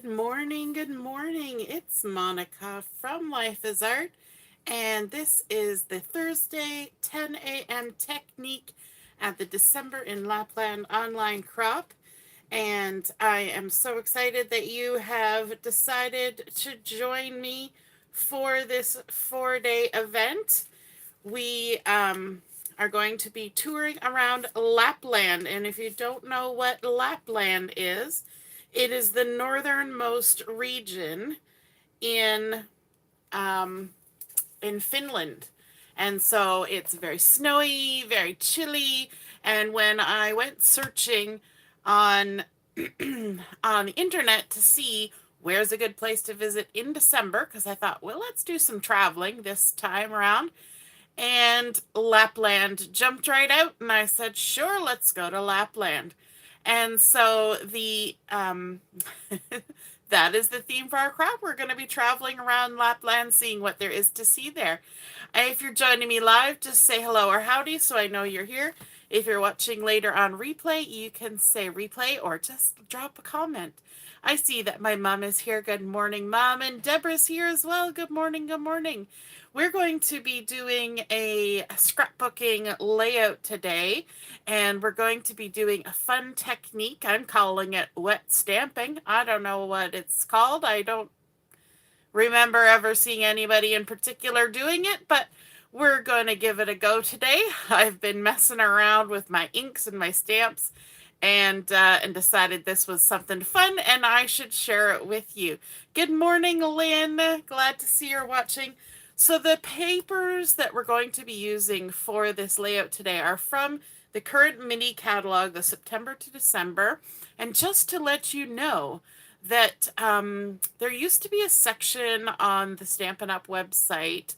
Good morning, good morning. It's Monica from Life is Art, and this is the Thursday 10 a.m. technique at the December in Lapland online crop. And I am so excited that you have decided to join me for this 4-day event. We are going to be touring around Lapland, and if you don't know what Lapland is, it is the northernmost region in um, in Finland. And so it's very snowy, very chilly. And when I went searching on on the internet to see where's a good place to visit in December, because I thought, well, let's do some traveling this time around. And Lapland jumped right out, and I said, sure, let's go to Lapland. And so the that is the theme for our crop. We're going to be traveling around Lapland, seeing what there is to see there. And if you're joining me live, just say hello or howdy so I know you're here. If you're watching later on replay, you can say replay or just drop a comment. I see that my mom is here. Good morning, Mom. And Deborah's here as well. Good morning, good morning. We're going to be doing a scrapbooking layout today, and we're going to be doing a fun technique. I'm calling it wet stamping. I don't know what it's called. I don't remember ever seeing anybody in particular doing it, but we're going to give it a go today. I've been messing around with my inks and my stamps and decided this was something fun and I should share it with you. Good morning, Lynn. Glad to see you're watching. So the papers that we're going to be using for this layout today are from the current mini catalog, the September to December. And just to let you know that there used to be a section on the Stampin' Up! Website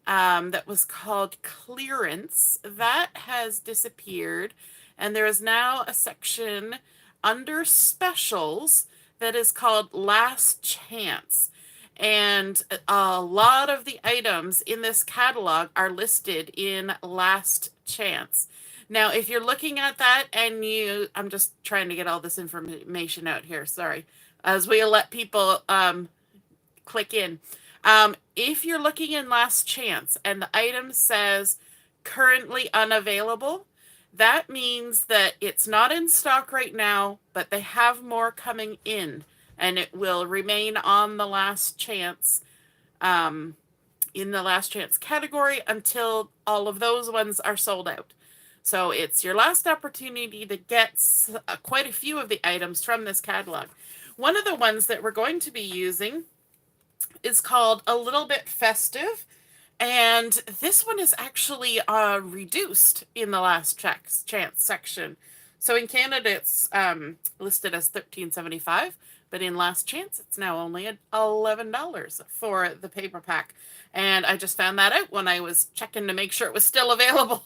that was called clearance. That has disappeared. And there is now a section under specials that is called last chance. And a lot of the items in this catalog are listed in last chance. Now, if you're looking at that and I'm just trying to get all this information out here, sorry, as we let people click in. If you're looking in last chance and the item says currently unavailable, that means that it's not in stock right now, but they have more coming in. And it will remain on the last chance, in the last chance category until all of those ones are sold out. So it's your last opportunity to get quite a few of the items from this catalog. One of the ones that we're going to be using is called A Little Bit Festive. And this one is actually reduced in the last chance section. So in Canada, it's listed as $13.75. But in last chance, it's now only at $11 for the paper pack. And I just found that out when I was checking to make sure it was still available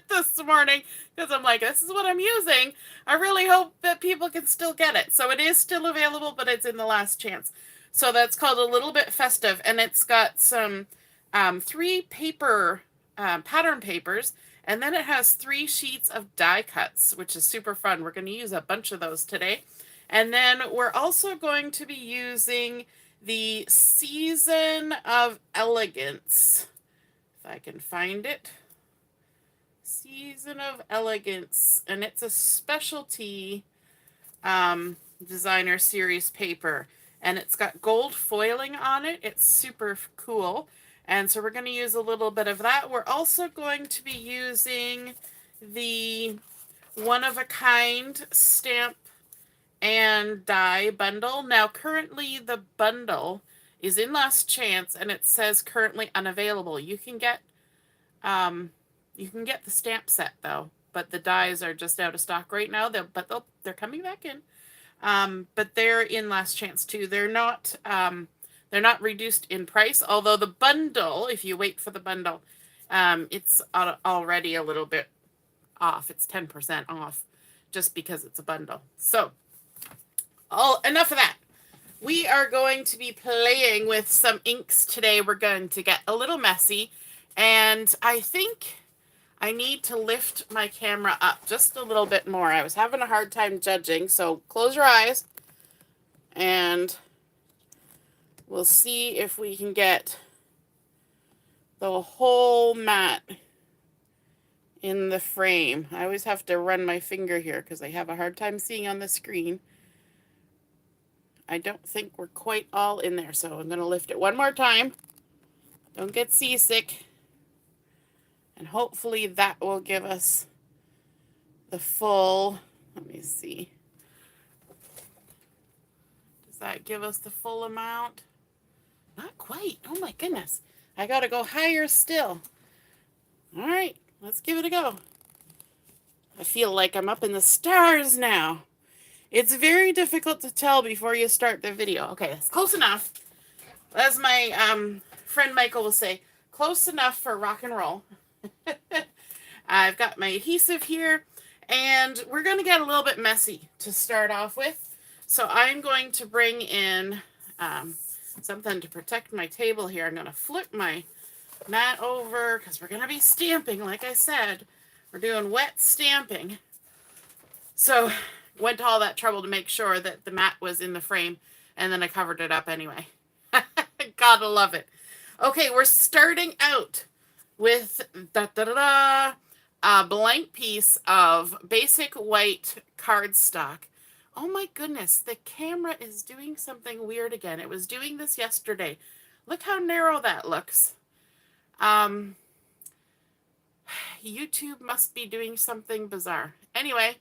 this morning. Because I'm like, this is what I'm using. I really hope that people can still get it. So it is still available, but it's in the last chance. So that's called A Little Bit Festive. And it's got some 3 paper pattern papers. And then it has 3 sheets of die cuts, which is super fun. We're going to use a bunch of those today. And then we're also going to be using the Season of Elegance. If I can find it. Season of Elegance. And it's a specialty designer series paper. And it's got gold foiling on it. It's super cool. And so we're going to use a little bit of that. We're also going to be using the one-of-a-kind stamp and die bundle. Now currently the bundle is in last chance and it says currently unavailable. You can get the stamp set though, but the dies are just out of stock right now. They're coming back in. But they're in last chance too. They're not reduced in price, although the bundle, if you wait for the bundle, it's already a little bit off. It's 10% off just because it's a bundle. So enough of that. We are going to be playing with some inks today. We're going to get a little messy, and I think I need to lift my camera up just a little bit more. I was having a hard time judging, so close your eyes and we'll see if we can get the whole mat in the frame. I always have to run my finger here because I have a hard time seeing on the screen. I don't think we're quite all in there, so I'm going to lift it one more time. Don't get seasick. And hopefully that will give us the full, let me see. Does that give us the full amount? Not quite. Oh my goodness. I got to go higher still. All right, let's give it a go. I feel like I'm up in the stars now. It's very difficult to tell before you start the video. Okay, that's close enough. As my friend Michael will say, close enough for rock and roll. I've got my adhesive here, and we're going to get a little bit messy to start off with. So I'm going to bring in something to protect my table here. I'm going to flip my mat over because we're going to be stamping, like I said. We're doing wet stamping. So went to all that trouble to make sure that the mat was in the frame, and then I covered it up anyway. Gotta love it. Okay, we're starting out with a blank piece of basic white cardstock. Oh my goodness, the camera is doing something weird again. It was doing this yesterday. Look how narrow that looks. YouTube must be doing something bizarre. Anyway,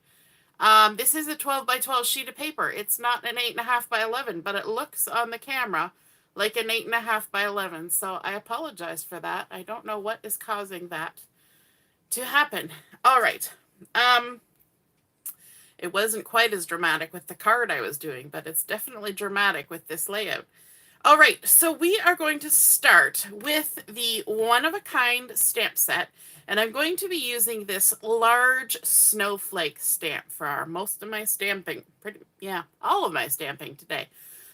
this is a 12 by 12 sheet of paper. It's not an 8.5 by 11, but it looks on the camera like an 8.5 by 11. So I apologize for that. I don't know what is causing that to happen. All right. It wasn't quite as dramatic with the card I was doing, but it's definitely dramatic with this layout. All right, so we are going to start with the one-of-a-kind stamp set, and I'm going to be using this large snowflake stamp for most of my stamping, all of my stamping today.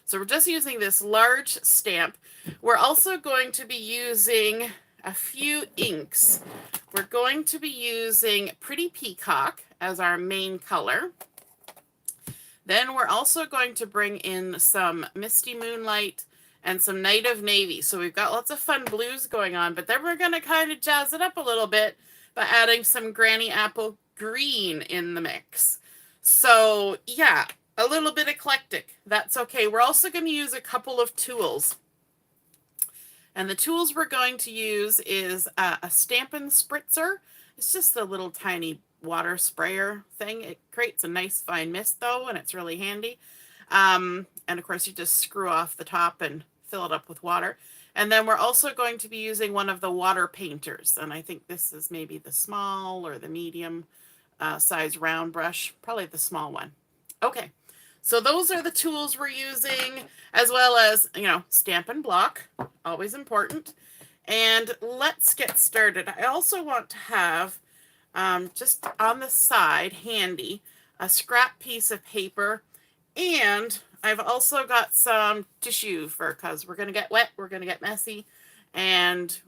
So we're just using this large stamp. We're also going to be using a few inks. We're going to be using Pretty Peacock as our main color. Then we're also going to bring in some Misty Moonlight and some Night of Navy. So we've got lots of fun blues going on, but then we're going to kind of jazz it up a little bit by adding some Granny Apple Green in the mix. So yeah, a little bit eclectic. That's okay. We're also going to use a couple of tools. And the tools we're going to use is a Stampin Spritzer. It's just a little tiny water sprayer thing. It creates a nice fine mist though, and it's really handy. And of course you just screw off the top and fill it up with water. And then we're also going to be using one of the water painters. And I think this is maybe the small or the medium size round brush, probably the small one. Okay, so those are the tools we're using, as well as, Stampin' Block, always important. And let's get started. I also want to have, just on the side, handy, a scrap piece of paper. And I've also got some tissue because we're going to get wet, we're going to get messy, and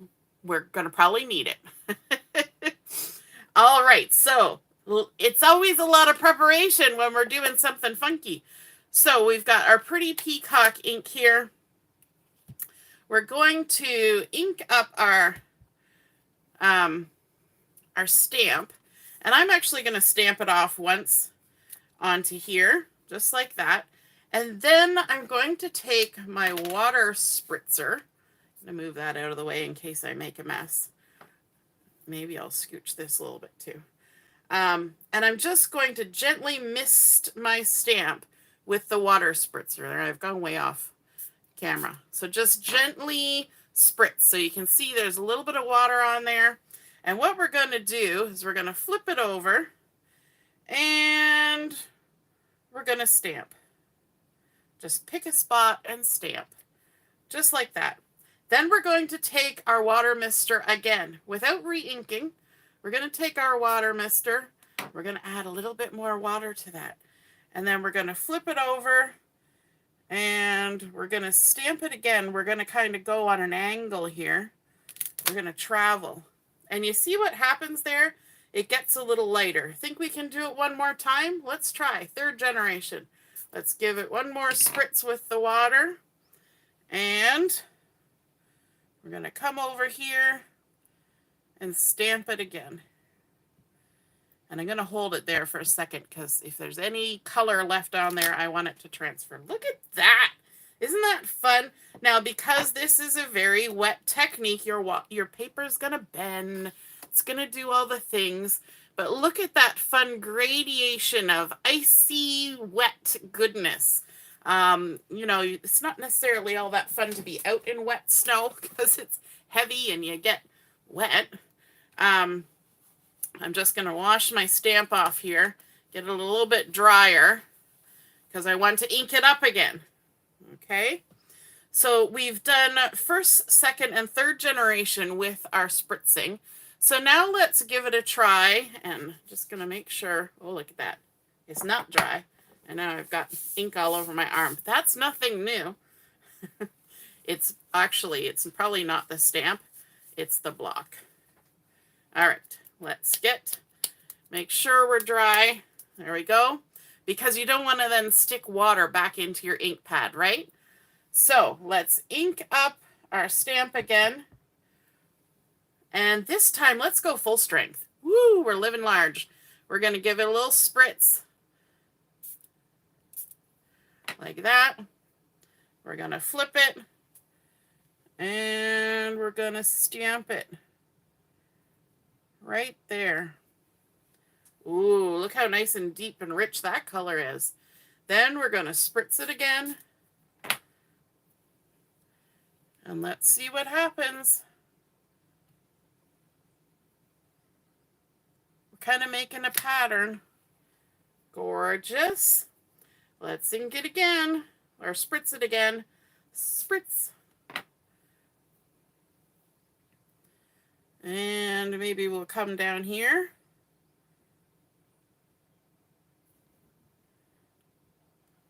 we're going to probably need it. All right, so it's always a lot of preparation when we're doing something funky. So we've got our Pretty Peacock ink here. We're going to ink up our stamp, and I'm actually going to stamp it off once onto here, just like that. And then I'm going to take my water spritzer. I'm going to move that out of the way in case I make a mess. Maybe I'll scooch this a little bit too. And I'm just going to gently mist my stamp with the water spritzer. There, I've gone way off camera. So just gently spritz. So you can see there's a little bit of water on there. And what we're going to do is we're going to flip it over and we're going to stamp. Just pick a spot and stamp. Just like that. Then we're going to take our water mister again without re-inking. We're going to take our water mister. We're going to add a little bit more water to that. And then we're going to flip it over and we're going to stamp it again. We're going to kind of go on an angle here. We're going to travel. And you see what happens there? It gets a little lighter. Think we can do it one more time? Let's try. Third generation. Let's give it one more spritz with the water. And we're going to come over here and stamp it again. And I'm going to hold it there for a second because if there's any color left on there, I want it to transfer. Look at that. Isn't that fun? Now, because this is a very wet technique, your paper is going to bend. It's going to do all the things. But look at that fun gradation of icy, wet goodness. You know, it's not necessarily all that fun to be out in wet snow because it's heavy and you get wet. I'm just going to wash my stamp off here, get it a little bit drier because I want to ink it up again. Okay, so we've done first, second, and third generation with our spritzing. So now let's give it a try, and just going to make sure, oh, look at that. It's not dry, and now I've got ink all over my arm. That's nothing new. It's probably not the stamp. It's the block. All right, let's make sure we're dry. There we go. Because you don't want to then stick water back into your ink pad, right? So let's ink up our stamp again. And this time, let's go full strength. Woo, we're living large. We're going to give it a little spritz. Like that. We're going to flip it. And we're going to stamp it. Right there. Ooh, look how nice and deep and rich that color is. Then we're going to spritz it again. And let's see what happens. We're kind of making a pattern. Gorgeous. Let's ink it again. Or spritz it again. Spritz. And maybe we'll come down here.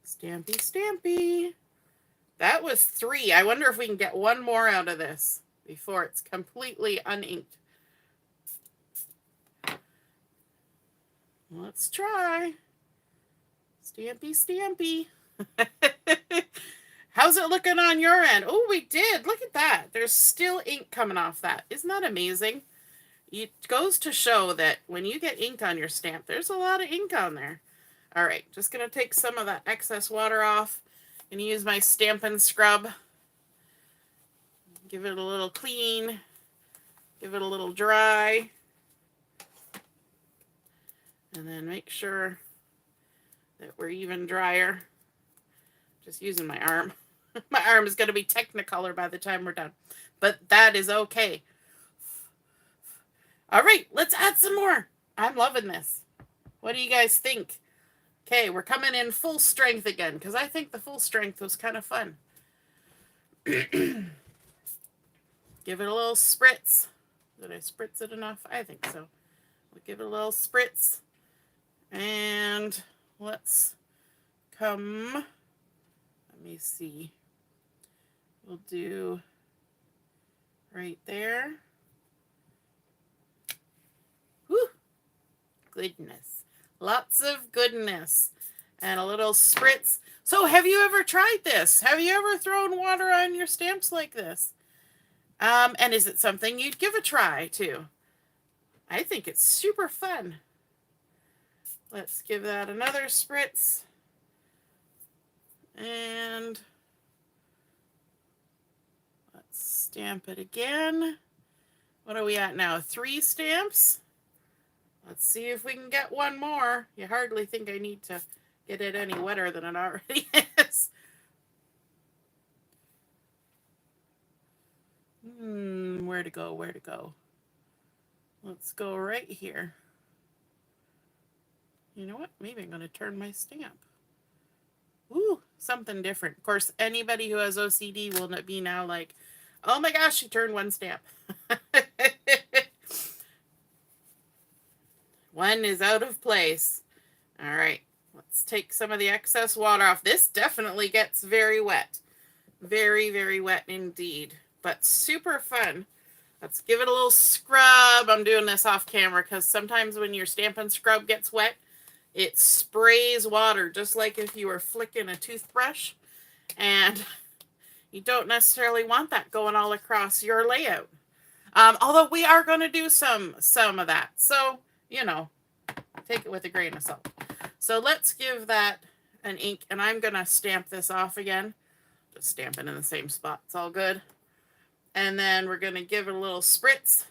Stampy, stampy. That was 3. I wonder if we can get one more out of this before it's completely uninked. Let's try. Stampy, stampy. How's it looking on your end? Oh, we did. Look at that. There's still ink coming off that. Isn't that amazing? It goes to show that when you get ink on your stamp, there's a lot of ink on there. All right, just going to take some of that excess water off and use my Stampin' Scrub. Give it a little clean. Give it a little dry. And then make sure that we're even drier. Just using my arm. My arm is going to be Technicolor by the time we're done. But that is okay. All right, let's add some more. I'm loving this. What do you guys think? Okay, we're coming in full strength again because I think the full strength was kind of fun. Give it a little spritz. Did I spritz it enough? I think so. We'll give it a little spritz. And let's come. Let me see. We'll do right there. Whew. Goodness. Lots of goodness. And a little spritz. So have you ever tried this? Have you ever thrown water on your stamps like this? And is it something you'd give a try too? I think it's super fun. Let's give that another spritz. And let's stamp it again. What are we at now? 3 stamps? Let's see if we can get one more. You hardly think I need to get it any wetter than it already is. Where to go? Where to go? Let's go right here. You know what? Maybe I'm going to turn my stamp. Ooh, something different. Of course, anybody who has OCD will be now like, oh my gosh, she turned one stamp. One is out of place. All right, let's take some of the excess water off. This definitely gets very wet. Very, very wet indeed, but super fun. Let's give it a little scrub. I'm doing this off camera because sometimes when your Stampin' Scrub gets wet, it sprays water just like if you were flicking a toothbrush, and you don't necessarily want that going all across your layout. Although we are going to do some of that. So, you know, take it with a grain of salt. So let's give that an ink, and I'm going to stamp this off again. Just stamp it in the same spot. It's all good. And then we're going to give it a little spritz.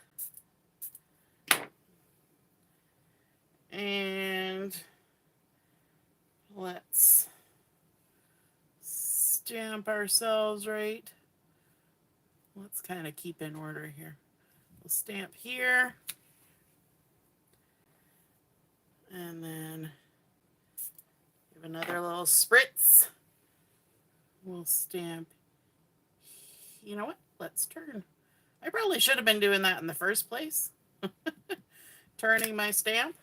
And let's stamp ourselves right. Let's kind of keep in order here. We'll stamp here. And then give another little spritz. We'll stamp. You know what? Let's turn. I probably should have been doing that in the first place. Turning my stamp.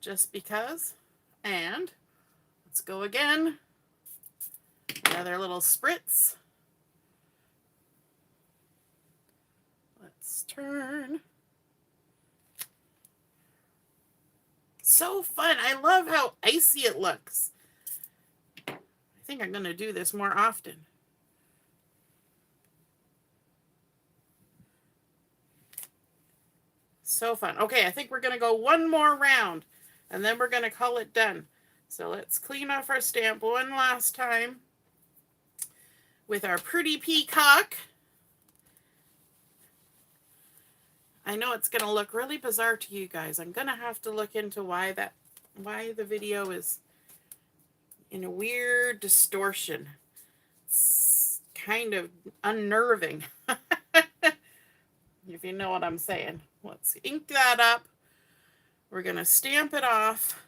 Just because. And let's go again. Another little spritz. Let's turn. So fun. I love how icy it looks. I think I'm going to do this more often. So fun. Okay, I think we're going to go one more round, and then we're going to call it done. So let's clean off our stamp one last time with our pretty peacock. I know it's going to look really bizarre to you guys. I'm going to have to look into why the video is in a weird distortion. It's kind of unnerving. If you know what I'm saying. Let's ink that up. We're going to stamp it off.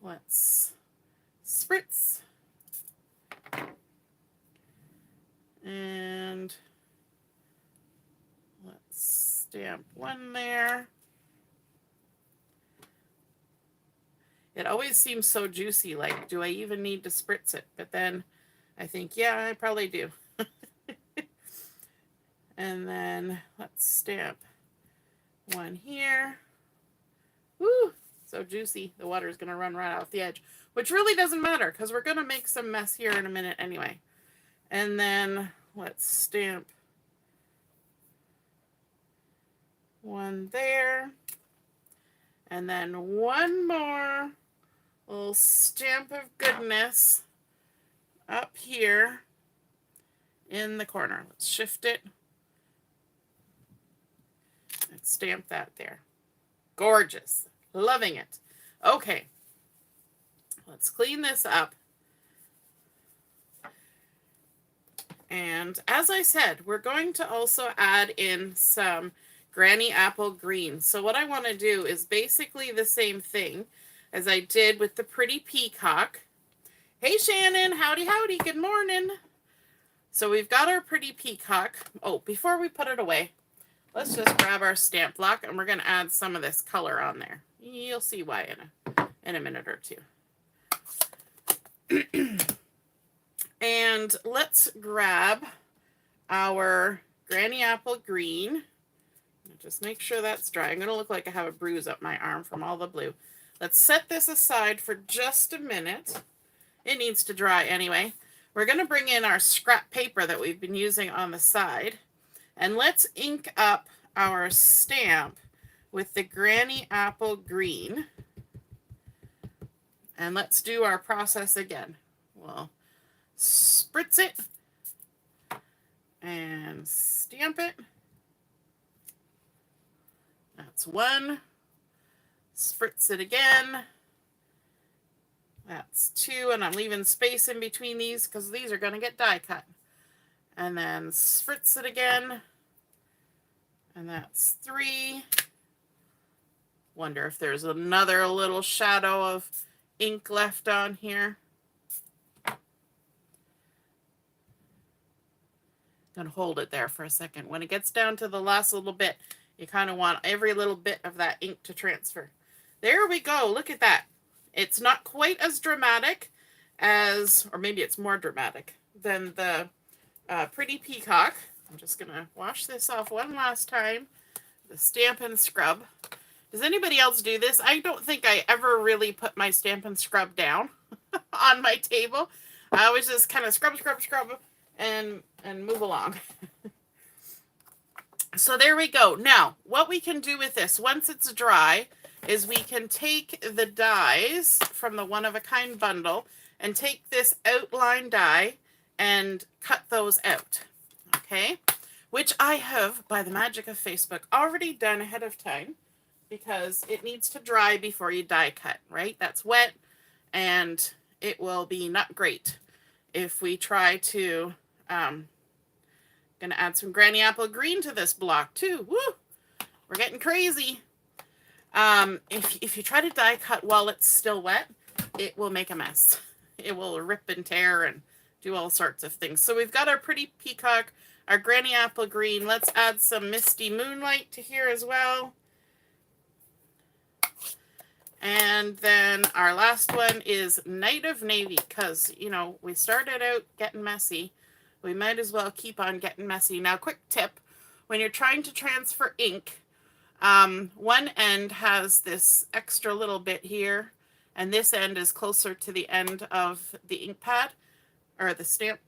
Let's spritz. And let's stamp one there. It always seems so juicy, like, do I even need to spritz it? But then I think, yeah, I probably do. And then let's stamp one here. Woo! So juicy. The water is going to run right off the edge, which really doesn't matter because we're going to make some mess here in a minute anyway. And then let's stamp one there. And then one more little stamp of goodness up here in the corner. Let's shift it. And stamp that there. Gorgeous. Loving it. Okay. Let's clean this up. And as I said, we're going to also add in some Granny Apple Green. So what I want to do is basically the same thing as I did with the pretty peacock. Hey Shannon, howdy howdy, good morning. So we've got our pretty peacock. Oh, before we put it away, let's just grab our stamp block and we're going to add some of this color on there. You'll see why in a minute or two. And let's grab our Granny Apple Green. Just make sure that's dry. I'm going to look like I have a bruise up my arm from all the blue. Let's set this aside for just a minute. It needs to dry anyway. We're going to bring in our scrap paper that we've been using on the side. And let's ink up our stamp with the Granny Apple Green. And let's do our process again. We'll spritz it and stamp it. That's one. Spritz it again. That's two, and I'm leaving space in between these because these are going to get die cut. And then spritz it again. And that's three. Wonder if there's another little shadow of ink left on here. Gonna hold it there for a second. When it gets down to the last little bit, you kind of want every little bit of that ink to transfer. There we go. Look at that. It's not quite as dramatic as, or maybe it's more dramatic than the pretty peacock. I'm just going to wash this off one last time. The Stampin' Scrub. Does anybody else do this? I don't think I ever really put my Stampin' Scrub down on my table. I always just kind of scrub, scrub, scrub, and move along. So there we go. Now, what we can do with this, once it's dry, is we can take the dies from the one-of-a-kind bundle and take this outline die and cut those out, okay? Which I have, by the magic of Facebook, already done ahead of time because it needs to dry before you die cut, right? That's wet, and it will be not great if we try to, gonna add some Granny Apple Green to this block too. Woo! We're getting crazy. If you try to die cut while it's still wet, it will make a mess. It will rip and tear and do all sorts of things. So we've got our pretty Peacock, our Granny Apple Green. Let's add some Misty Moonlight to here as well. And then our last one is Night of Navy, because, you know, we started out getting messy. We might as well keep on getting messy. Now, quick tip, when you're trying to transfer ink, one end has this extra little bit here, and this end is closer to the end of the ink pad, or the stamp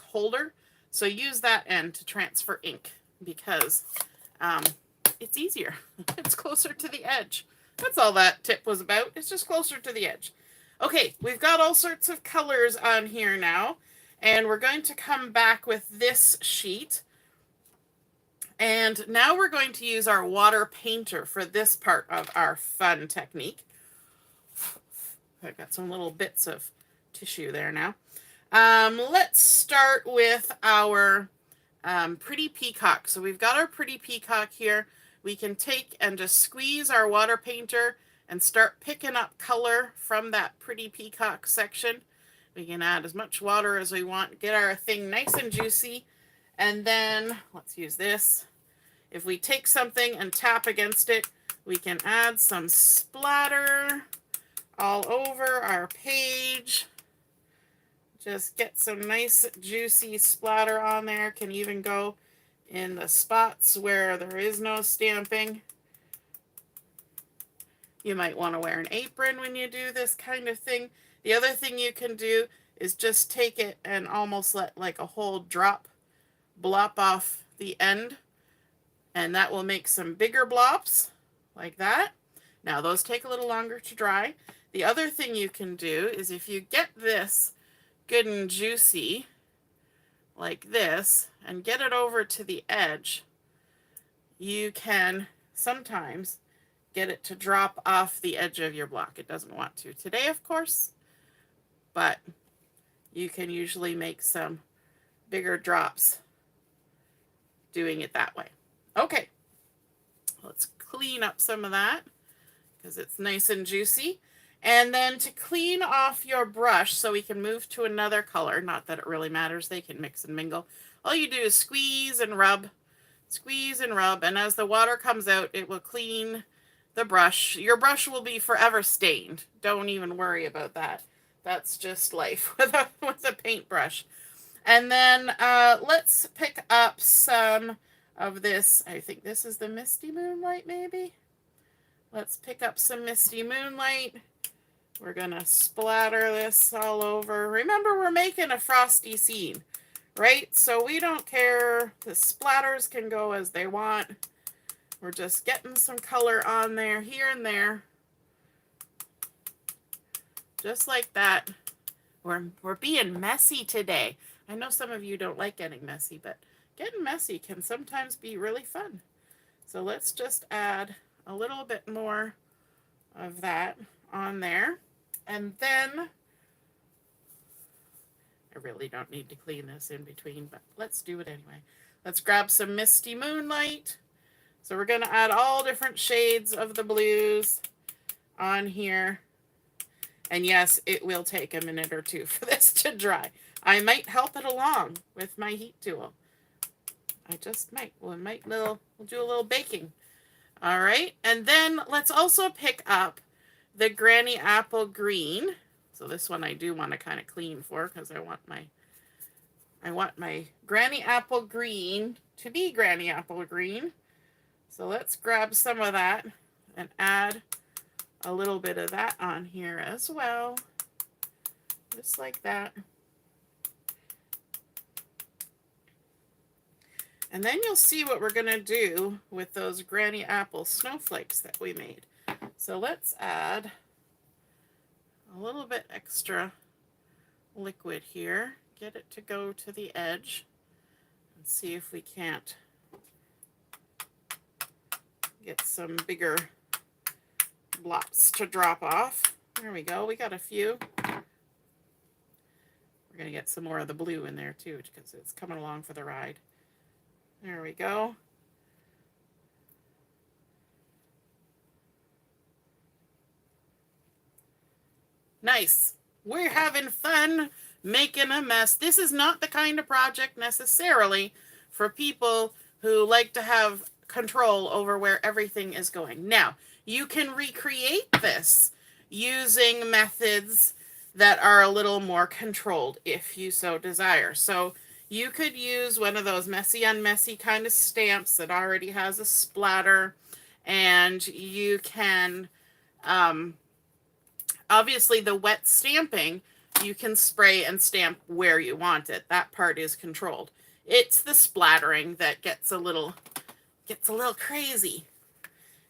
holder. So use that end to transfer ink, because it's easier. It's closer to the edge. That's all that tip was about. It's just closer to the edge. Okay, we've got all sorts of colors on here now, and we're going to come back with this sheet. And now we're going to use our water painter for this part of our fun technique. I've got some little bits of tissue there now. Let's start with our pretty Peacock. So we've got our pretty Peacock here. We can take and just squeeze our water painter and start picking up color from that pretty Peacock section. We can add as much water as we want, get our thing nice and juicy. And then let's use this. If we take something and tap against it, we can add some splatter all over our page. Just get some nice juicy splatter on there. Can even go in the spots where there is no stamping. You might want to wear an apron when you do this kind of thing. The other thing you can do is just take it and almost let like a whole drop blop off the end, and that will make some bigger blops like that. Now those take a little longer to dry. The other thing you can do is if you get this good and juicy like this and get it over to the edge, you can sometimes get it to drop off the edge of your block. It doesn't want to today, of course, but you can usually make some bigger drops doing it that way. Okay, let's clean up some of that because it's nice and juicy. And then to clean off your brush so we can move to another color, not that it really matters, they can mix and mingle. All you do is squeeze and rub, and as the water comes out, it will clean the brush. Your brush will be forever stained. Don't even worry about that. That's just life with a paintbrush. And then let's pick up some of this. I think this is the Misty Moonlight, maybe. Let's pick up some Misty Moonlight. We're going to splatter this all over. Remember, we're making a frosty scene, right? So we don't care. The splatters can go as they want. We're just getting some color on there, here and there. Just like that. We're being messy today. I know some of you don't like getting messy, but getting messy can sometimes be really fun. So let's just add a little bit more of that on there. And then, I really don't need to clean this in between, but let's do it anyway. Let's grab some Misty Moonlight. So we're going to add all different shades of the blues on here. And yes, it will take a minute or two for this to dry. I might help it along with my heat tool. I just might. We'll do a little baking. All right, and then let's also pick up the Granny Apple Green. So this one I do want to kind of clean for because I want my Granny Apple Green to be Granny Apple Green. So let's grab some of that and add a little bit of that on here as well. Just like that. And then you'll see what we're going to do with those granny apple snowflakes that we made. So let's add a little bit extra liquid here. Get it to go to the edge. And see if we can't get some bigger blops to drop off. There we go. We got a few. We're going to get some more of the blue in there too, because it's coming along for the ride. There we go. Nice. We're having fun making a mess. This is not the kind of project necessarily for people who like to have control over where everything is going. Now, you can recreate this using methods that are a little more controlled if you so desire. So you could use one of those messy unmessy kind of stamps that already has a splatter, and you can, obviously the wet stamping, you can spray and stamp where you want it. That part is controlled. It's the splattering that gets a little crazy.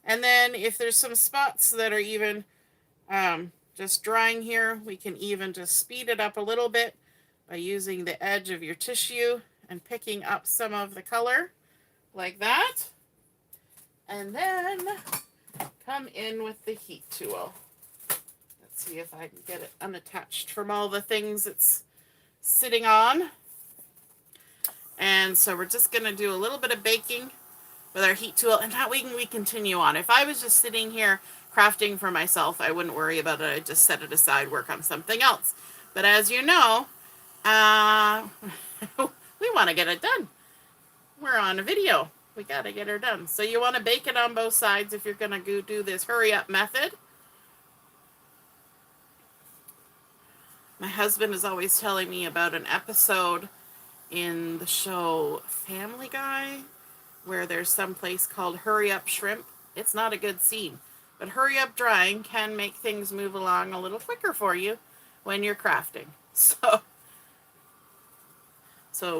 And then if there's some spots that are even just drying here, we can even just speed it up a little bit by using the edge of your tissue and picking up some of the color like that. And then come in with the heat tool. Let's see if I can get it unattached from all the things it's sitting on. And so we're just going to do a little bit of baking with our heat tool, and that way we continue on. If I was just sitting here crafting for myself, I wouldn't worry about it. I'd just set it aside, work on something else. But as you know, we want to get it done. We're on a video. We got to get her done. So you want to bake it on both sides if you're going to do this hurry up method. My husband is always telling me about an episode in the show Family Guy where there's some place called Hurry Up Shrimp. It's not a good scene, but hurry up drying can make things move along a little quicker for you when you're crafting. So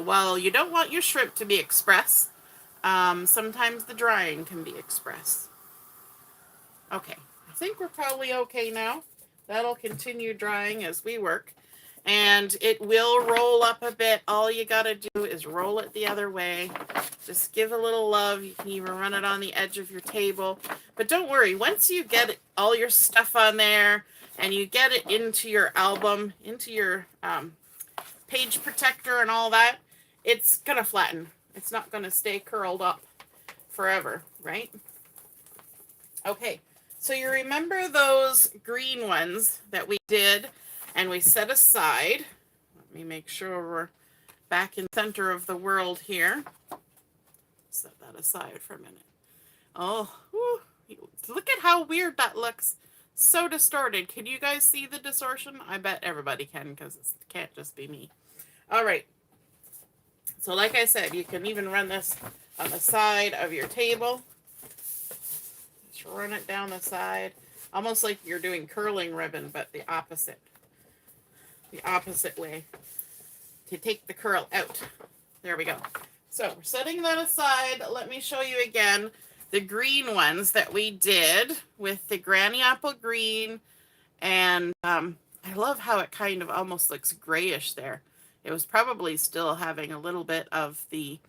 while you don't want your shrimp to be express, sometimes the drying can be express. Okay, I think we're probably okay now. That'll continue drying as we work. And it will roll up a bit. All you got to do is roll it the other way. Just give a little love. You can even run it on the edge of your table. But don't worry, once you get all your stuff on there and you get it into your album, into your page protector and all that, it's going to flatten. It's not going to stay curled up forever, right? Okay, so you remember those green ones that we did and we set aside. Let me make sure we're back in the center of the world here. Set that aside for a minute. Oh, whew. Look at how weird that looks. So distorted. Can you guys see the distortion? I bet everybody can, because it can't just be me. All right. So like I said, you can even run this on the side of your table. Just run it down the side. Almost like you're doing curling ribbon, but the opposite. The opposite way to take the curl out. There we go. So we're setting that aside. Let me show you again the green ones that we did with the granny apple green. And I love how it kind of almost looks grayish there. It was probably still having a little bit of the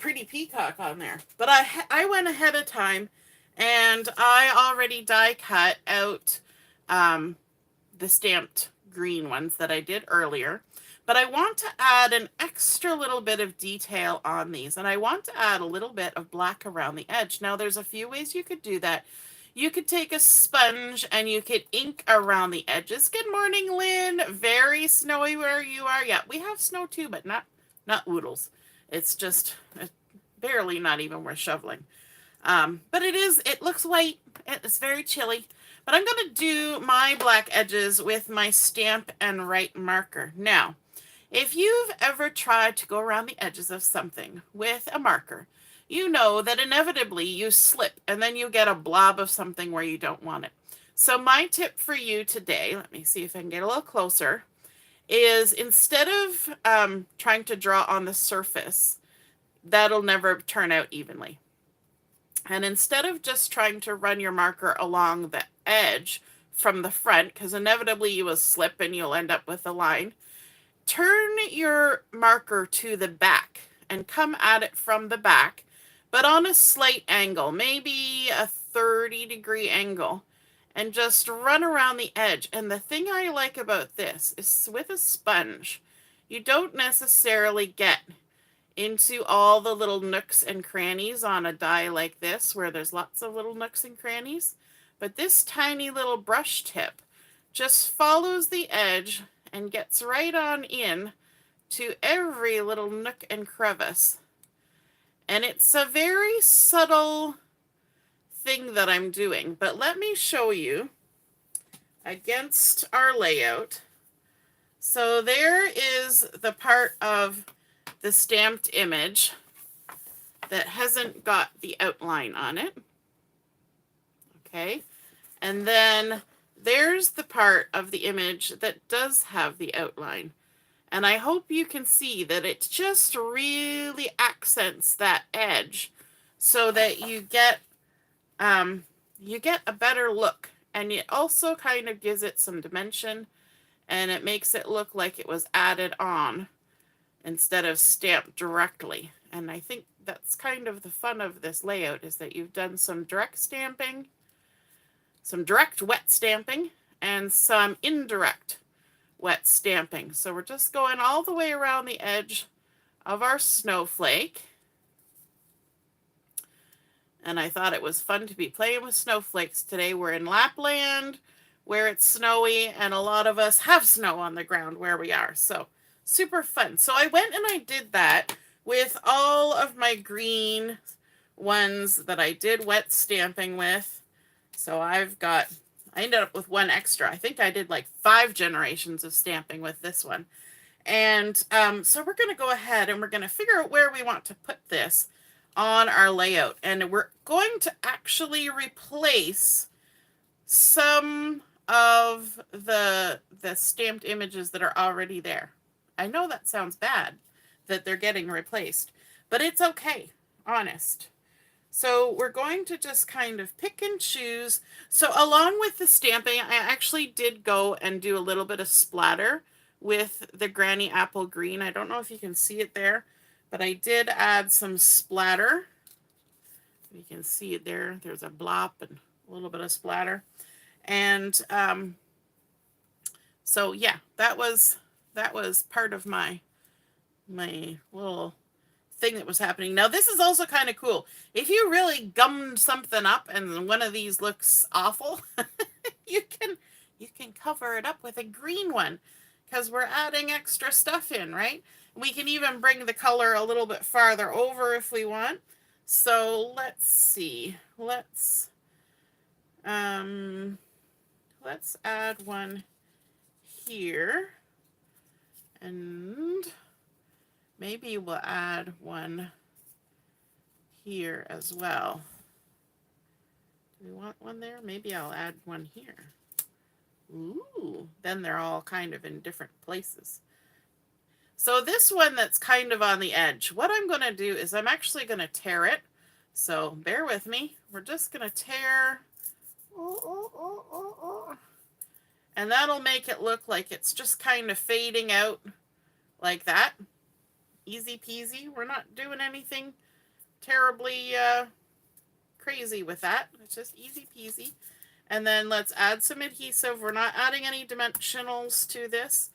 pretty peacock on there. But I went ahead of time and I already die cut out the stamped green ones that I did earlier. But I want to add an extra little bit of detail on these. And I want to add a little bit of black around the edge. Now, there's a few ways you could do that. You could take a sponge and you could ink around the edges. Good morning, Lynn. Very snowy where you are. Yeah, we have snow too, but not oodles. It's just barely not even worth shoveling. But it looks white. It's very chilly. But I'm going to do my black edges with my Stamp and Write marker. Now, if you've ever tried to go around the edges of something with a marker, you know that inevitably you slip and then you get a blob of something where you don't want it. So my tip for you today, let me see if I can get a little closer, is instead of trying to draw on the surface, that'll never turn out evenly. And instead of just trying to run your marker along the edge from the front, because inevitably you will slip and you'll end up with a line, turn your marker to the back and come at it from the back, but on a slight angle, maybe a 30-degree angle, and just run around the edge. And the thing I like about this is with a sponge, you don't necessarily get into all the little nooks and crannies on a die like this, where there's lots of little nooks and crannies. But this tiny little brush tip just follows the edge and gets right on in to every little nook and crevice. And it's a very subtle thing that I'm doing, but let me show you against our layout. So there is the part of the stamped image that hasn't got the outline on it. Okay, and then there's the part of the image that does have the outline. And I hope you can see that it just really accents that edge so that you get a better look. And it also kind of gives it some dimension, and it makes it look like it was added on instead of stamped directly. And I think that's kind of the fun of this layout, is that you've done some direct stamping, some direct wet stamping, and some indirect wet stamping. So we're just going all the way around the edge of our snowflake. And I thought it was fun to be playing with snowflakes today. We're in Lapland, where it's snowy, and a lot of us have snow on the ground where we are. So super fun. So I went and I did that with all of my green ones that I did wet stamping with. So I ended up with one extra. I think I did like 5 generations of stamping with this one. And so we're going to go ahead and we're going to figure out where we want to put this on our layout. And we're going to actually replace some of the stamped images that are already there. I know that sounds bad that they're getting replaced, but it's okay, honest. So we're going to just kind of pick and choose. So along with the stamping, I actually did go and do a little bit of splatter with the Granny Apple Green. I don't know if you can see it there, but I did add some splatter. You can see it there. There's a blop and a little bit of splatter. And so yeah, that was part of my little thing that was happening. Now this is also kind of cool. If you really gummed something up and one of these looks awful, you can cover it up with a green one, because we're adding extra stuff in, right? We can even bring the color a little bit farther over if we want. So let's see. Let's add one here, and maybe we'll add one here as well. Do we want one there? Maybe I'll add one here. Ooh, then they're all kind of in different places. So this one that's kind of on the edge, what I'm going to do is I'm actually going to tear it. So bear with me. We're just going to tear. And that'll make it look like it's just kind of fading out like that. Easy peasy. We're not doing anything terribly crazy with that. It's just easy peasy. And then let's add some adhesive. We're not adding any dimensionals to this.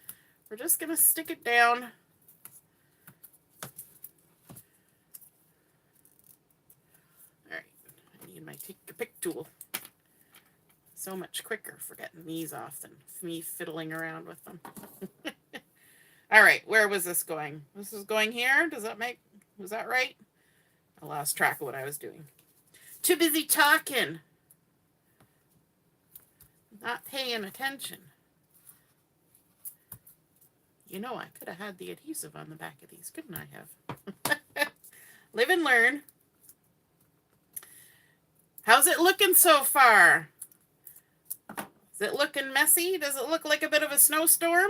We're just going to stick it down. All right. I need my pick tool. So much quicker for getting these off than me fiddling around with them. All right, where was this going? This is going here. Was that right? I lost track of what I was doing. Too busy talking. Not paying attention. You know, I could have had the adhesive on the back of these, couldn't I have? Live and learn. How's it looking so far? Is it looking messy? Does it look like a bit of a snowstorm?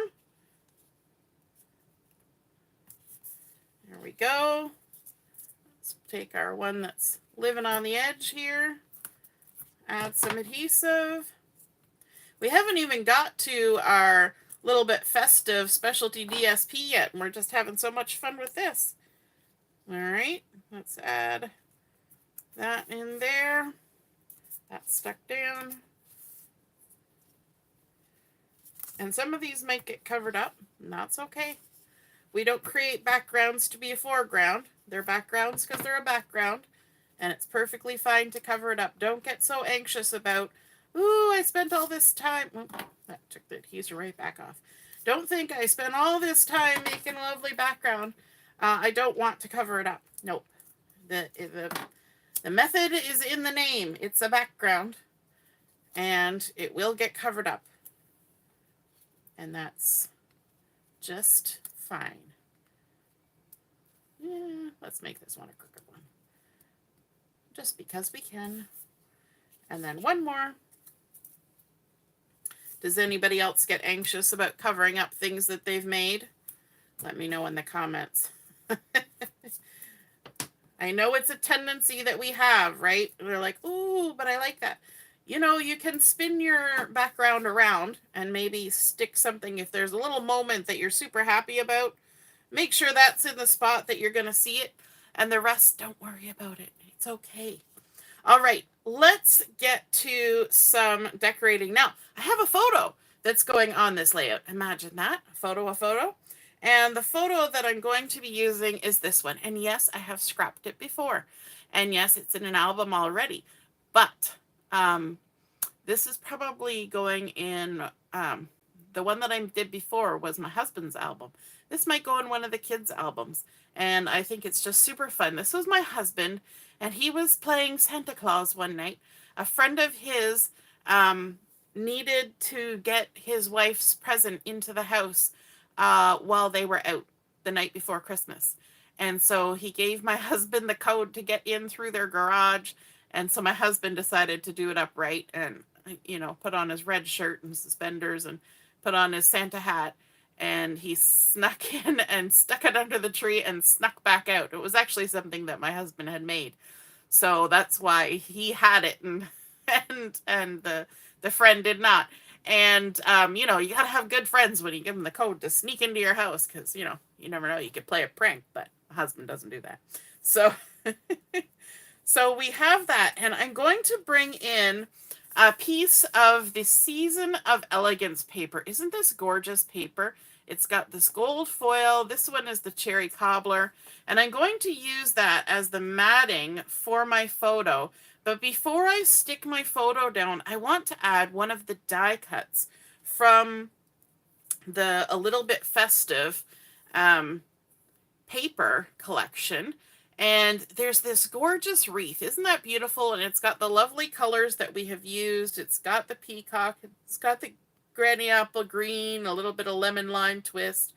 There we go. Let's take our one that's living on the edge here. Add some adhesive. We haven't even got to our little bit festive specialty DSP yet, and we're just having so much fun with this. All right, let's add that in there. That's stuck down. And some of these might get covered up, and that's okay. We don't create backgrounds to be a foreground. They're backgrounds because they're a background, and it's perfectly fine to cover it up. Don't get so anxious about, ooh, I spent all this time. Oh, that took the adhesive right back off. Don't think I spent all this time making a lovely background. I don't want to cover it up. Nope. The method is in the name. It's a background, and it will get covered up. And that's just fine. Yeah, let's make this one a crooked one. Just because we can. And then one more. Does anybody else get anxious about covering up things that they've made? Let me know in the comments. I know it's a tendency that we have, right? We're like, ooh, but I like that. You know, you can spin your background around and maybe stick something. If there's a little moment that you're super happy about, make sure that's in the spot that you're going to see it. And the rest, don't worry about it. It's okay. All right, let's get to some decorating. Now, I have a photo that's going on this layout. Imagine that, a photo. And the photo that I'm going to be using is this one. And yes, I have scrapped it before. And yes, it's in an album already. But this is probably going in, the one that I did before was my husband's album. This might go in one of the kids' albums. And I think it's just super fun. This was my husband, and he was playing Santa Claus one night. A friend of his needed to get his wife's present into the house while they were out the night before Christmas. And so he gave my husband the code to get in through their garage. And so my husband decided to do it upright and, you know, put on his red shirt and suspenders and put on his Santa hat. And he snuck in and stuck it under the tree and snuck back out. It was actually something that my husband had made. So that's why he had it and the friend did not. And, you know, you got to have good friends when you give them the code to sneak into your house because, you know, you never know. You could play a prank, but my husband doesn't do that. So, so we have that. And I'm going to bring in a piece of the Season of Elegance paper. Isn't this gorgeous paper? It's got this gold foil. This one is the cherry cobbler. And I'm going to use that as the matting for my photo. But before I stick my photo down, I want to add one of the die cuts from the A Little Bit Festive paper collection. And there's this gorgeous wreath. Isn't that beautiful? And it's got the lovely colors that we have used. It's got the peacock. It's got the granny apple green, a little bit of lemon lime twist,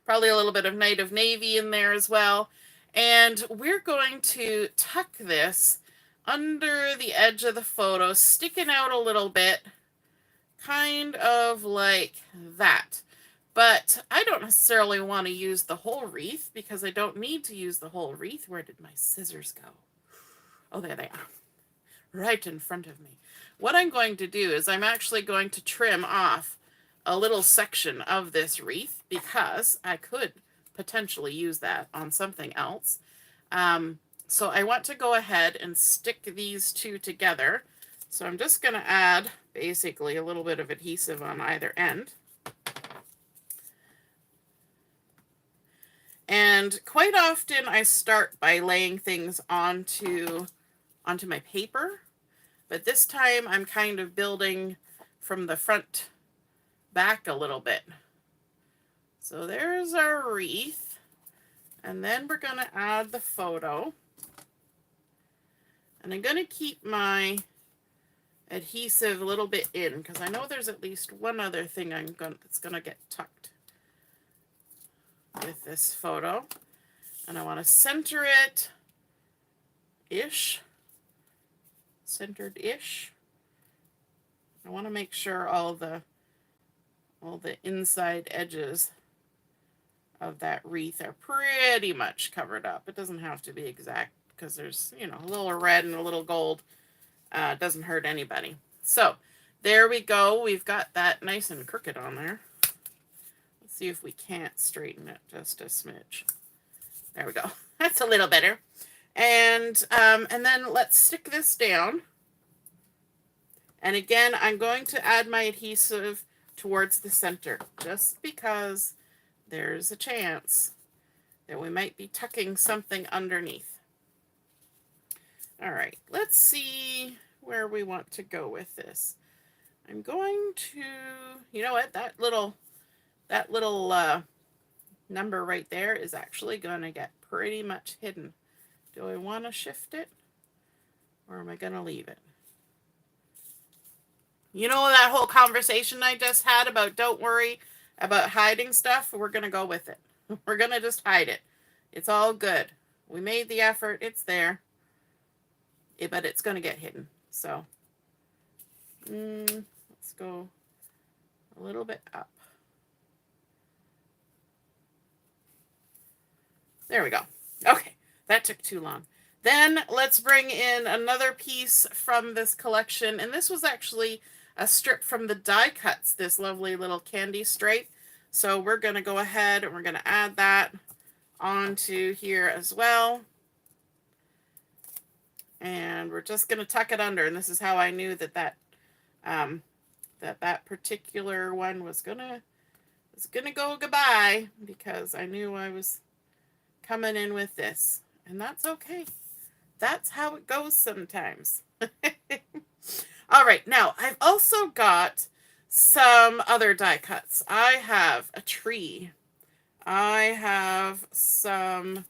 probably a little bit of night of navy in there as well. And we're going to tuck this under the edge of the photo, sticking out a little bit, kind of like that. But I don't necessarily want to use the whole wreath because I don't need to use the whole wreath. Where did my scissors go? Oh, there they are. Right in front of me. What I'm going to do is I'm actually going to trim off a little section of this wreath because I could potentially use that on something else. So I want to go ahead and stick these two together. So I'm just going to add basically a little bit of adhesive on either end. And quite often I start by laying things onto my paper, but this time I'm kind of building from the front back a little bit. So there's our wreath, and then we're going to add the photo. And I'm going to keep my adhesive a little bit in because I know there's at least one other thing that's going to get tucked with this photo. And I want to center it-ish centered-ish. I want to make sure all the inside edges of that wreath are pretty much covered up. It doesn't have to be exact because there's, you know, a little red and a little gold. Doesn't hurt anybody. So there we go. We've got that nice and crooked on there. Let's see if we can't straighten it just a smidge. There we go. That's a little better. And then let's stick this down. And again, I'm going to add my adhesive towards the center, just because there's a chance that we might be tucking something underneath. All right, let's see where we want to go with this. I'm going to, you know what, that little number right there is actually going to get pretty much hidden. Do I want to shift it, or am I going to leave it? You know that whole conversation I just had about don't worry about hiding stuff? We're going to go with it. We're going to just hide it. It's all good. We made the effort. It's there. But it's going to get hidden. So let's go a little bit up. There we go. Okay, that took too long. Then let's bring in another piece from this collection. And this was actually a strip from the die cuts, this lovely little candy stripe. So we're going to go ahead and we're going to add that onto here as well. And we're just going to tuck it under. And this is how I knew that particular one was gonna go goodbye, because I knew I was coming in with this. And that's okay. That's how it goes sometimes. All right, now I've also got some other die cuts. I have a tree. I have some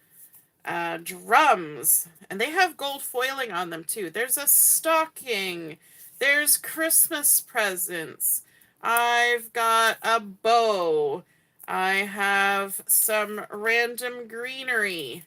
drums, and they have gold foiling on them too. There's a stocking. There's Christmas presents. I've got a bow. I have some random greenery.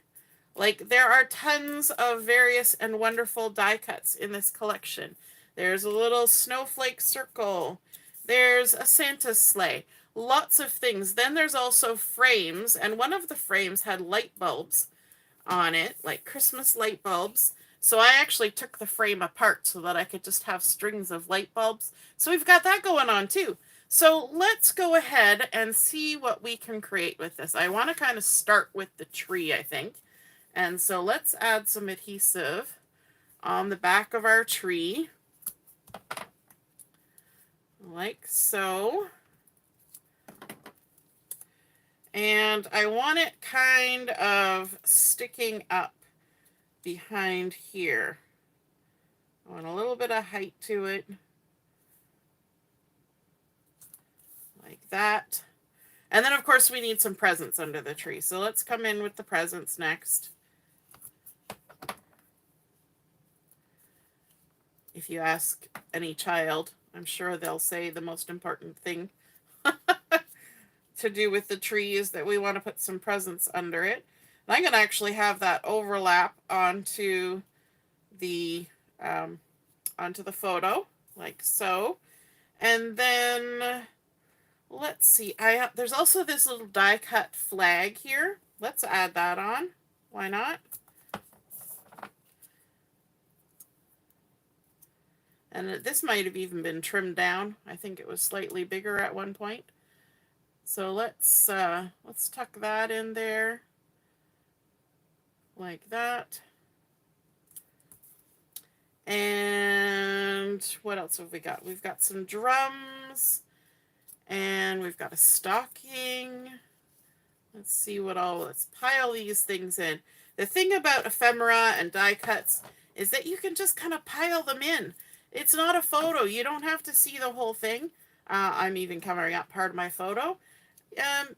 Like, there are tons of various and wonderful die cuts in this collection. There's a little snowflake circle. There's a Santa sleigh. Lots of things. Then there's also frames, and one of the frames had light bulbs on it, like Christmas light bulbs. So I actually took the frame apart so that I could just have strings of light bulbs. So we've got that going on too. So let's go ahead and see what we can create with this. I want to kind of start with the tree, I think. And so let's add some adhesive on the back of our tree, like so. And I want it kind of sticking up behind here. I want a little bit of height to it, like that. And then, of course, we need some presents under the tree. So let's come in with the presents next. If you ask any child, I'm sure they'll say the most important thing to do with the tree is that we want to put some presents under it. And I'm going to actually have that overlap onto the photo, like so. And then let's see. There's also this little die cut flag here. Let's add that on. Why not? And this might have even been trimmed down. I think it was slightly bigger at one point. So let's tuck that in there, like that. And what else have we got? We've got some drums, and we've got a stocking. Let's see let's pile these things in. The thing about ephemera and die cuts is that you can just kind of pile them in. It's not a photo. You don't have to see the whole thing. I'm even covering up part of my photo.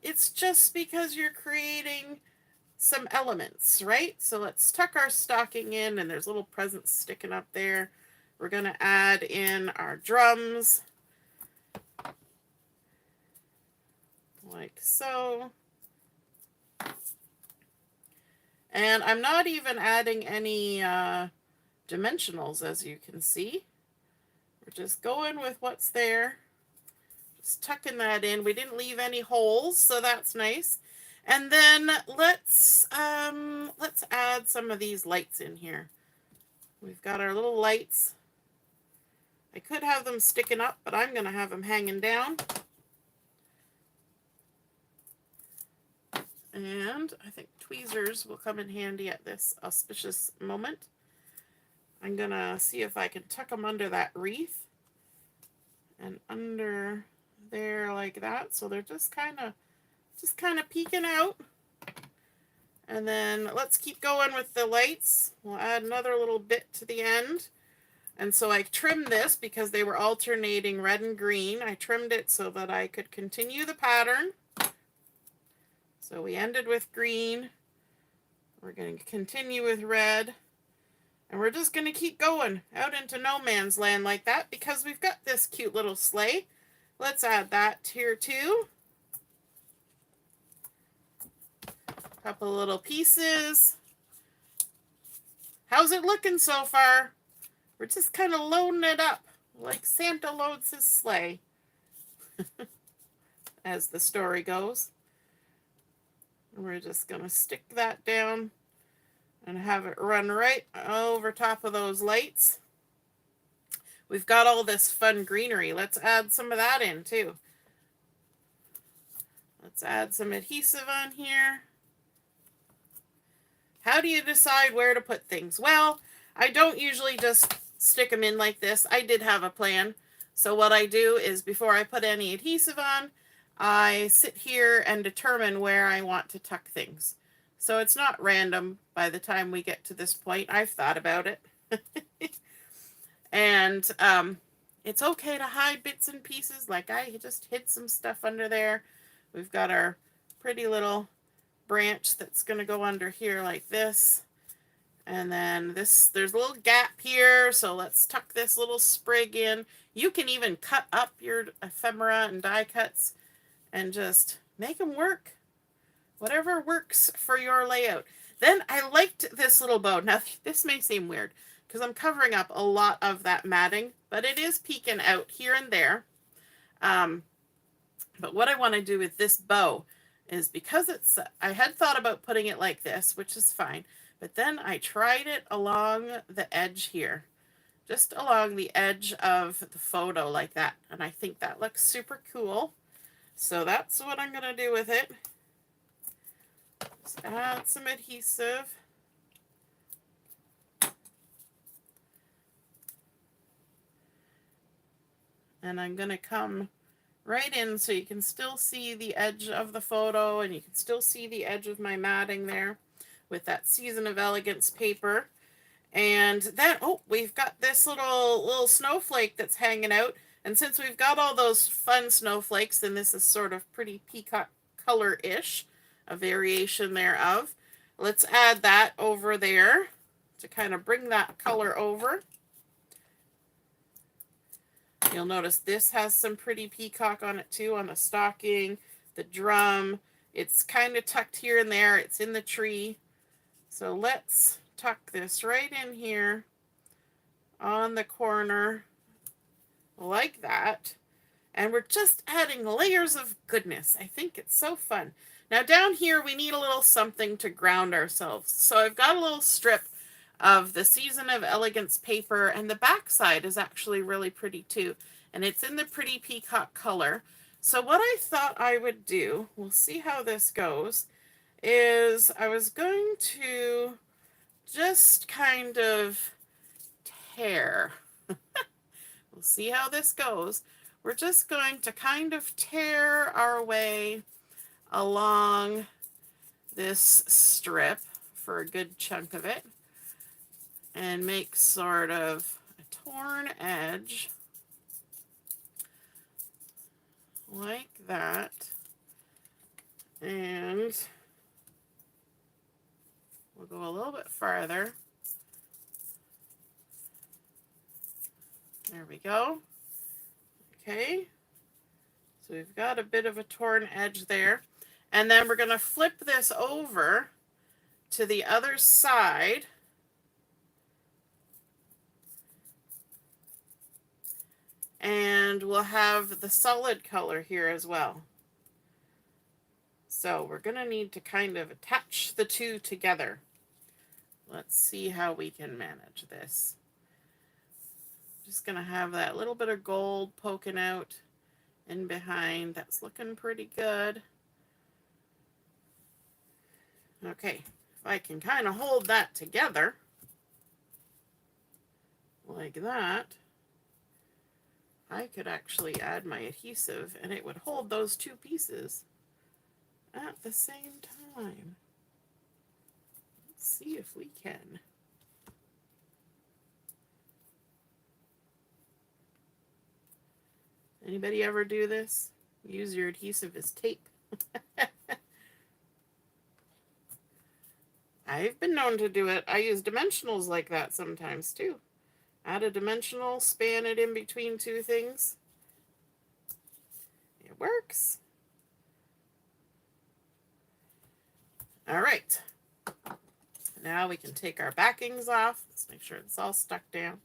It's just because you're creating some elements, right? So let's tuck our stocking in, and there's little presents sticking up there. We're going to add in our drums, like so. And I'm not even adding any dimensionals, as you can see. We're just going with what's there. Just tucking that in. We didn't leave any holes, so that's nice. And then let's add some of these lights in here. We've got our little lights. I could have them sticking up, but I'm going to have them hanging down. And I think tweezers will come in handy at this auspicious moment. I'm going to see if I can tuck them under that wreath and under there like that. So they're just kind of peeking out. And then let's keep going with the lights. We'll add another little bit to the end. And so I trimmed this because they were alternating red and green. I trimmed it so that I could continue the pattern. So we ended with green. We're going to continue with red. And we're just going to keep going out into no man's land like that because we've got this cute little sleigh. Let's add that here too. Couple little pieces. How's it looking so far? We're just kind of loading it up like Santa loads his sleigh, as the story goes. And we're just going to stick that down and have it run right over top of those lights. We've got all this fun greenery. Let's add some of that in too. Let's add some adhesive on here. How do you decide where to put things? Well, I don't usually just stick them in like this. I did have a plan. So what I do is before I put any adhesive on, I sit here and determine where I want to tuck things. So it's not random by the time we get to this point. I've thought about it. And it's okay to hide bits and pieces. Like I just hid some stuff under there. We've got our pretty little branch that's going to go under here like this. And then there's a little gap here, so let's tuck this little sprig in. You can even cut up your ephemera and die cuts and just make them work. Whatever works for your layout. Then I liked this little bow. Now this may seem weird because I'm covering up a lot of that matting, but it is peeking out here and there. But what I want to do with this bow is because I had thought about putting it like this, which is fine, but then I tried it along the edge here, just along the edge of the photo like that, and I think that looks super cool. So that's what I'm going to do with it. Just add some adhesive. And I'm going to come right in so you can still see the edge of the photo and you can still see the edge of my matting there with that Season of Elegance paper. And then, oh, we've got this little snowflake that's hanging out. And since we've got all those fun snowflakes, then this is sort of pretty peacock color-ish, a variation thereof. Let's add that over there to kind of bring that color over. You'll notice this has some pretty peacock on it too, on the stocking, the drum. It's kind of tucked here and there. It's in the tree. So let's tuck this right in here on the corner like that. And we're just adding layers of goodness. I think it's so fun. Now down here we need a little something to ground ourselves. So I've got a little strip of the Season of Elegance paper, and the back side is actually really pretty too, and it's in the pretty peacock color. So what I thought I would do, we'll see how this goes, is I was going to just kind of tear. We'll see how this goes. We're just going to kind of tear our way along this strip for a good chunk of it and make sort of a torn edge like that. And we'll go a little bit farther. There we go. Okay. So we've got a bit of a torn edge there. And then we're going to flip this over to the other side. And we'll have the solid color here as well. So we're going to need to kind of attach the two together. Let's see how we can manage this. Just going to have that little bit of gold poking out in behind. That's looking pretty good. Okay, if I can kind of hold that together like that, I could actually add my adhesive and it would hold those two pieces at the same time. Let's see if we can. Anybody ever do this? Use your adhesive as tape. I've been known to do it. I use dimensionals like that sometimes too. Add a dimensional, span it in between two things. It works. All right. Now we can take our backings off. Let's make sure it's all stuck down.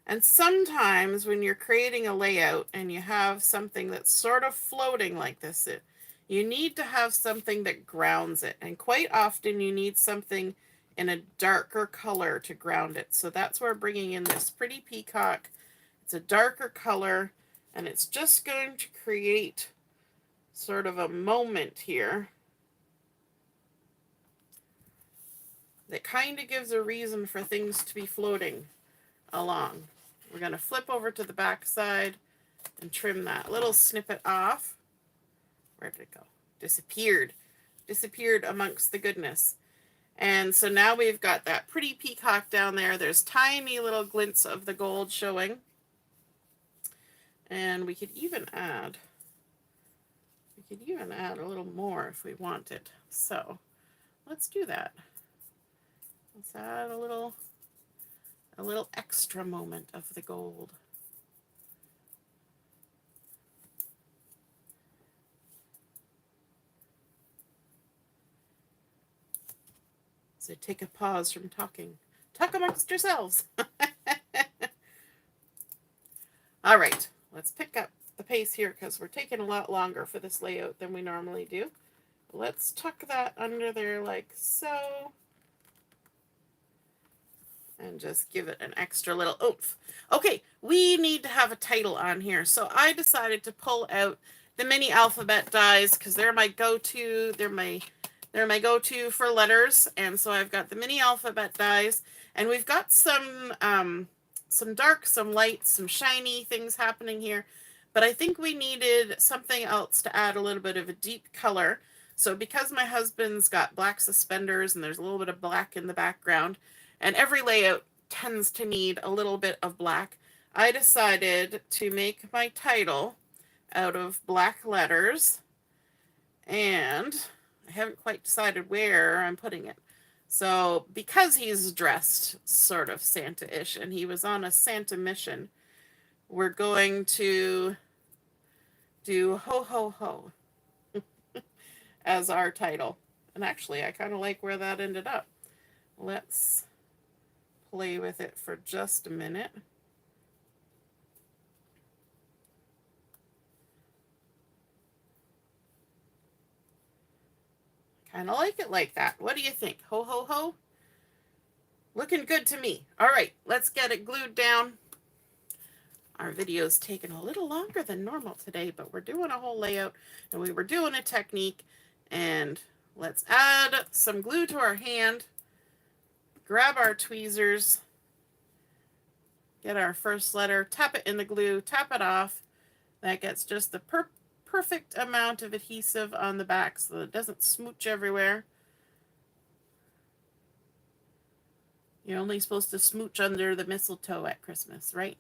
And sometimes when you're creating a layout and you have something that's sort of floating like this, you need to have something that grounds it. And quite often you need something in a darker color to ground it. So that's where we're bringing in this pretty peacock. It's a darker color and it's just going to create sort of a moment here that kind of gives a reason for things to be floating along. We're going to flip over to the back side and trim that little snippet off. Where did it go? Disappeared. Disappeared amongst the goodness. And so now we've got that pretty peacock down there. There's tiny little glints of the gold showing. And we could even add a little more if we wanted. So let's do that. Let's add a little extra moment of the gold. So take a pause from talking. Talk amongst yourselves. All right, let's pick up the pace here because we're taking a lot longer for this layout than we normally do. Let's tuck that under there like so. And just give it an extra little oomph. Okay, we need to have a title on here. So I decided to pull out the mini alphabet dies because they're my go-to. They're my go-to for letters. And so I've got the mini alphabet dies. And we've got some dark, some light, some shiny things happening here. But I think we needed something else to add a little bit of a deep color. So because my husband's got black suspenders and there's a little bit of black in the background, and every layout tends to need a little bit of black, I decided to make my title out of black letters. And I haven't quite decided where I'm putting it. So because he's dressed sort of Santa-ish and he was on a Santa mission, we're going to do Ho Ho Ho as our title. And actually, I kind of like where that ended up. Let's play with it for just a minute. Kind of like it like that. What do you think? Ho, ho, ho? Looking good to me. All right, let's get it glued down. Our video's taking a little longer than normal today, but we're doing a whole layout, and we were doing a technique. And let's add some glue to our hand. Grab our tweezers. Get our first letter. Tap it in the glue. Tap it off. That gets just the perfect amount of adhesive on the back so that it doesn't smooch everywhere. You're only supposed to smooch under the mistletoe at Christmas, right?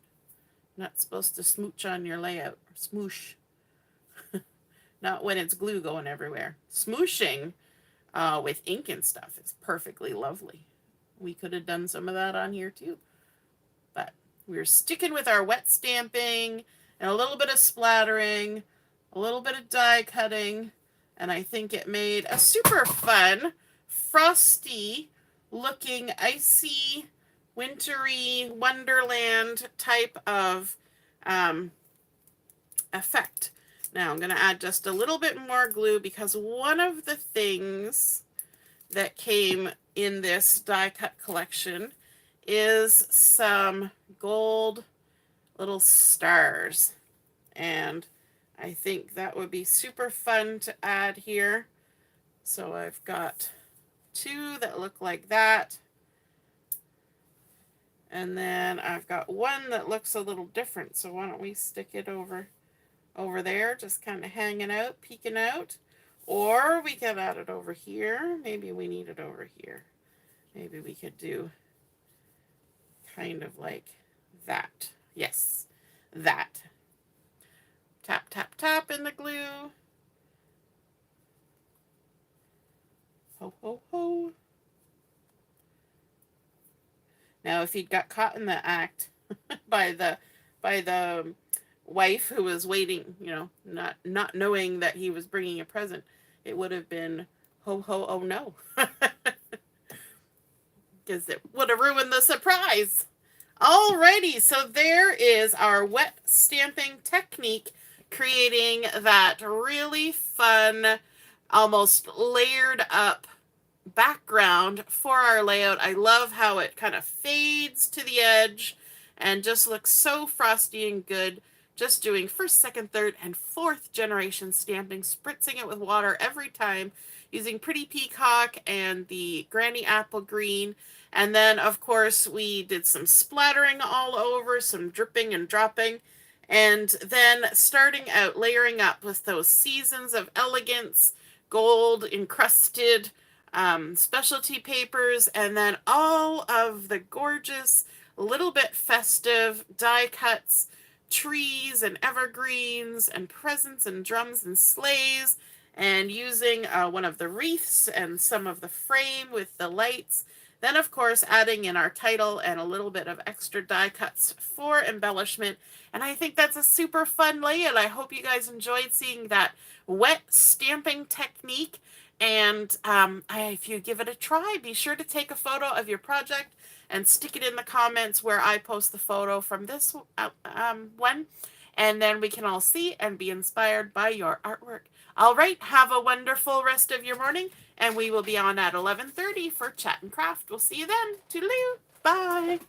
Not supposed to smooch on your layout. Or smoosh. Not when it's glue going everywhere. Smooshing with ink and stuff is perfectly lovely. We could have done some of that on here too. But we're sticking with our wet stamping and a little bit of splattering, a little bit of die cutting, and I think it made a super fun, frosty looking icy wintry wonderland type of effect. Now I'm going to add just a little bit more glue because one of the things that came in this die cut collection is some gold little stars. And I think that would be super fun to add here. So I've got 2 that look like that. And then I've got 1 that looks a little different. So why don't we stick it over there, just kind of hanging out, peeking out. Or we could add it over here. Maybe we need it over here. Maybe we could do kind of like that. Yes, that. Tap, tap, tap in the glue. Ho, ho, ho. Now, if he'd got caught in the act by the wife who was waiting, you know, not knowing that he was bringing a present, it would have been ho, ho, oh no. Because it would have ruined the surprise. Alrighty, so there is our wet stamping technique, creating that really fun, almost layered up background for our layout. I love how it kind of fades to the edge and just looks so frosty and good. Just doing 1st, 2nd, 3rd, and 4th generation stamping, spritzing it with water every time, using Pretty Peacock and the Granny Apple Green. And then, of course, we did some splattering all over, some dripping and dropping. And then starting out, layering up with those Seasons of Elegance, gold encrusted specialty papers, and then all of the gorgeous, little bit festive die cuts, trees and evergreens and presents and drums and sleighs, and using one of the wreaths and some of the frame with the lights. Then, of course, adding in our title and a little bit of extra die cuts for embellishment. And I think that's a super fun layout. I hope you guys enjoyed seeing that wet stamping technique. And if you give it a try, be sure to take a photo of your project and stick it in the comments where I post the photo from this one. And then we can all see and be inspired by your artwork. All right, have a wonderful rest of your morning, and we will be on at 11:30 for Chat and Craft. We'll see you then. Toodaloo. Bye.